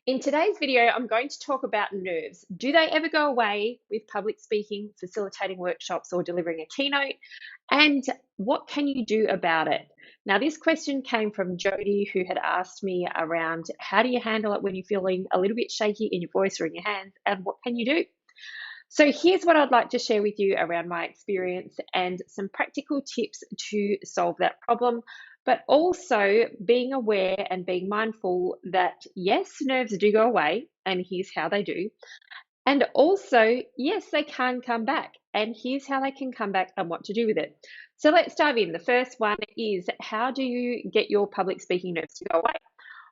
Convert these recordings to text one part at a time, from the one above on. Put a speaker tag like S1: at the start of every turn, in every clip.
S1: In today's video, I'm going to talk about nerves. Do they ever go away with public speaking, facilitating workshops, or delivering a keynote? And what can you do about it? Now, this question came from Jody, who had asked me around how do you handle it when you're feeling a little bit shaky in your voice or in your hands, and what can you do? So, here's what I'd like to share with you around my experience and some practical tips to solve that problem, but also being aware and being mindful that yes, nerves do go away, and here's how they do. And also, yes, they can come back, and here's how they can come back and what to do with it. So, let's dive in. The first one is, how do you get your public speaking nerves to go away?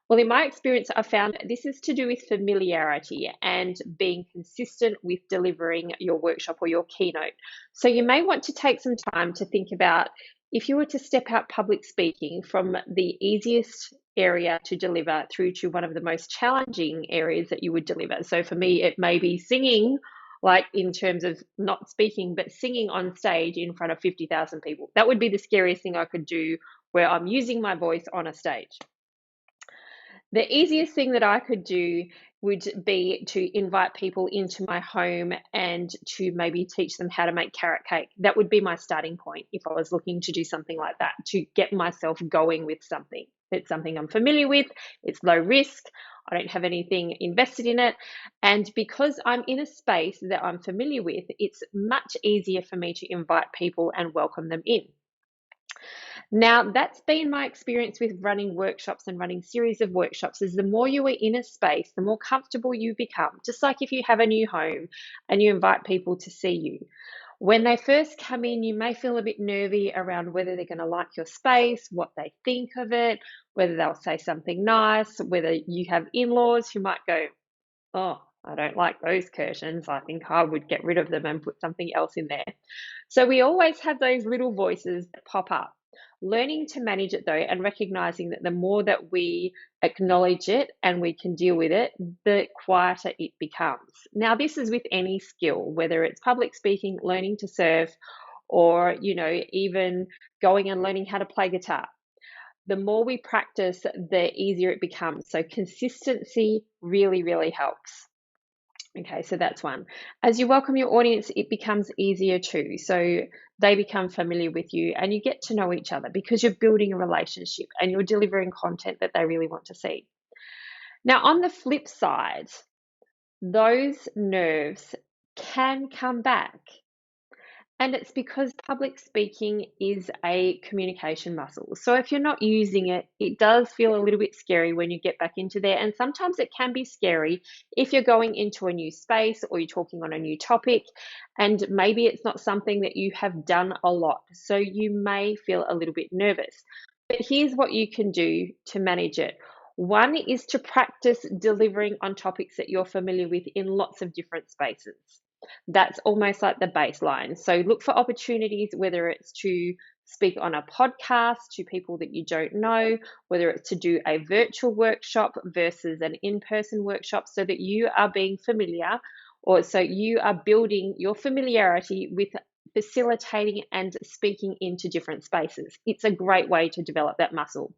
S1: Well, in my experience, I found this is to do with familiarity and being consistent with delivering your workshop or your keynote. So you may want to take some time to think about, if you were to step out public speaking from the easiest area to deliver through to one of the most challenging areas that you would deliver. So for me, it may be singing, like in terms of not speaking, but singing on stage in front of 50,000 people. That would be the scariest thing I could do, where I'm using my voice on a stage. The easiest thing that I could do would be to invite people into my home and to maybe teach them how to make carrot cake. That would be my starting point if I was looking to do something like that, to get myself going with something. It's something I'm familiar with, it's low risk, I don't have anything invested in it. And because I'm in a space that I'm familiar with, it's much easier for me to invite people and welcome them in. Now, that's been my experience with running workshops and running series of workshops, is the more you are in a space, the more comfortable you become. Just like if you have a new home and you invite people to see you. When they first come in, you may feel a bit nervy around whether they're going to like your space, what they think of it, whether they'll say something nice, whether you have in-laws who might go, oh, I don't like those curtains. I think I would get rid of them and put something else in there. So we always have those little voices that pop up. Learning to manage it though, and recognizing that the more that we acknowledge it and we can deal with it, the quieter it becomes. Now, this is with any skill, whether it's public speaking, learning to surf, or, even going and learning how to play guitar. The more we practice, the easier it becomes. So consistency really, really helps. Okay, so that's one. As you welcome your audience, it becomes easier too. So they become familiar with you and you get to know each other because you're building a relationship and you're delivering content that they really want to see. Now, on the flip side, those nerves can come back. And it's because public speaking is a communication muscle. So if you're not using it, it does feel a little bit scary when you get back into there. And sometimes it can be scary if you're going into a new space or you're talking on a new topic, and maybe it's not something that you have done a lot. So you may feel a little bit nervous. But here's what you can do to manage it. One is to practice delivering on topics that you're familiar with in lots of different spaces. That's almost like the baseline. So look for opportunities, whether it's to speak on a podcast to people that you don't know, whether it's to do a virtual workshop versus an in-person workshop, so that you are being familiar, or so you are building your familiarity with facilitating and speaking into different spaces. It's a great way to develop that muscle.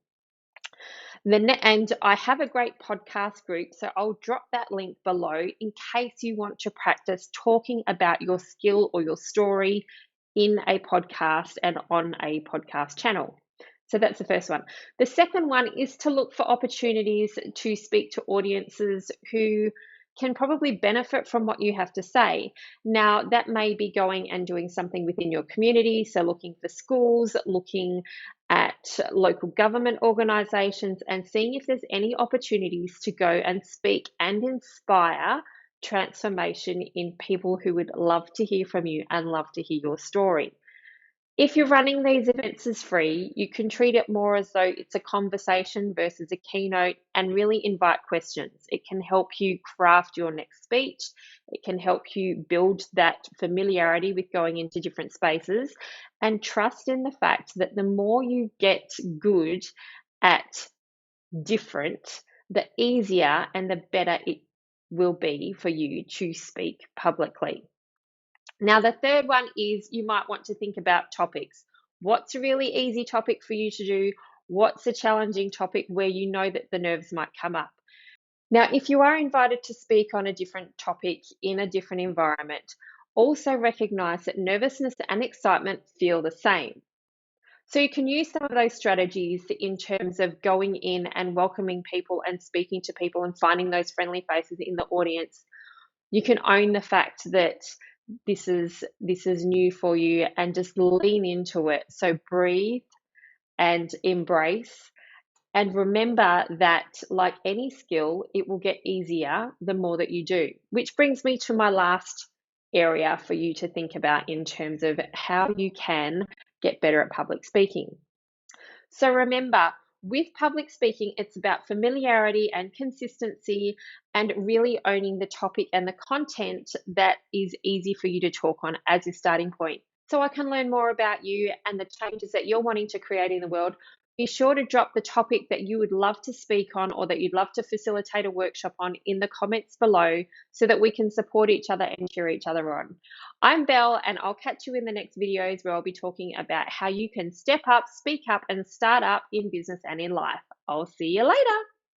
S1: And I have a great podcast group, so I'll drop that link below in case you want to practice talking about your skill or your story in a podcast and on a podcast channel. So that's the first one. The second one is to look for opportunities to speak to audiences who can probably benefit from what you have to say. Now, that may be going and doing something within your community, so looking for schools, looking at local government organisations, and seeing if there's any opportunities to go and speak and inspire transformation in people who would love to hear from you and love to hear your story. If you're running these events as free, you can treat it more as though it's a conversation versus a keynote, and really invite questions. It can help you craft your next speech. It can help you build that familiarity with going into different spaces, and trust in the fact that the more you get good at different, the easier and the better it will be for you to speak publicly. Now, the third one is, you might want to think about topics. What's a really easy topic for you to do? What's a challenging topic where you know that the nerves might come up? Now, if you are invited to speak on a different topic in a different environment, also recognize that nervousness and excitement feel the same. So you can use some of those strategies in terms of going in and welcoming people and speaking to people and finding those friendly faces in the audience. You can own the fact that this is new for you and just lean into it. So breathe and embrace. And remember that, like any skill, it will get easier the more that you do. Which brings me to my last area for you to think about in terms of how you can get better at public speaking. So remember, with public speaking, it's about familiarity and consistency and really owning the topic and the content that is easy for you to talk on as your starting point. So I can learn more about you and the changes that you're wanting to create in the world. Be sure to drop the topic that you would love to speak on or that you'd love to facilitate a workshop on in the comments below so that we can support each other and cheer each other on. I'm Belle, and I'll catch you in the next videos where I'll be talking about how you can step up, speak up, and start up in business and in life. I'll see you later.